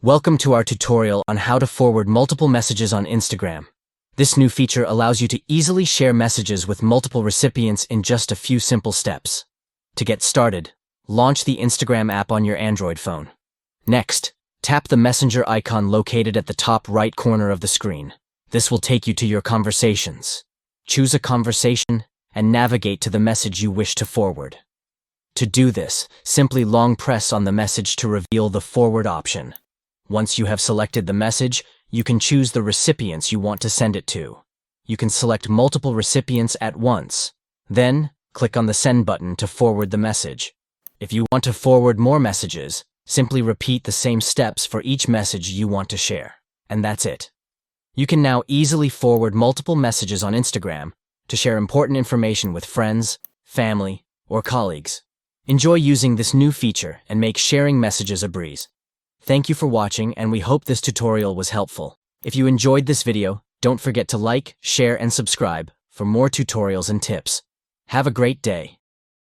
Welcome to our tutorial on how to forward multiple messages on Instagram. This new feature allows you to easily share messages with multiple recipients in just a few simple steps. To get started, launch the Instagram app on your Android phone. Next, tap the messenger icon located at the top right corner of the screen. This will take you to your conversations. Choose a conversation and navigate to the message you wish to forward. To do this, simply long press on the message to reveal the forward option. Once you have selected the message, you can choose the recipients you want to send it to. You can select multiple recipients at once. Then, click on the send button to forward the message. If you want to forward more messages, simply repeat the same steps for each message you want to share. And that's it. You can now easily forward multiple messages on Instagram to share important information with friends, family, or colleagues. Enjoy using this new feature and make sharing messages a breeze. Thank you for watching, and we hope this tutorial was helpful. If you enjoyed this video, don't forget to like, share, and subscribe for more tutorials and tips. Have a great day.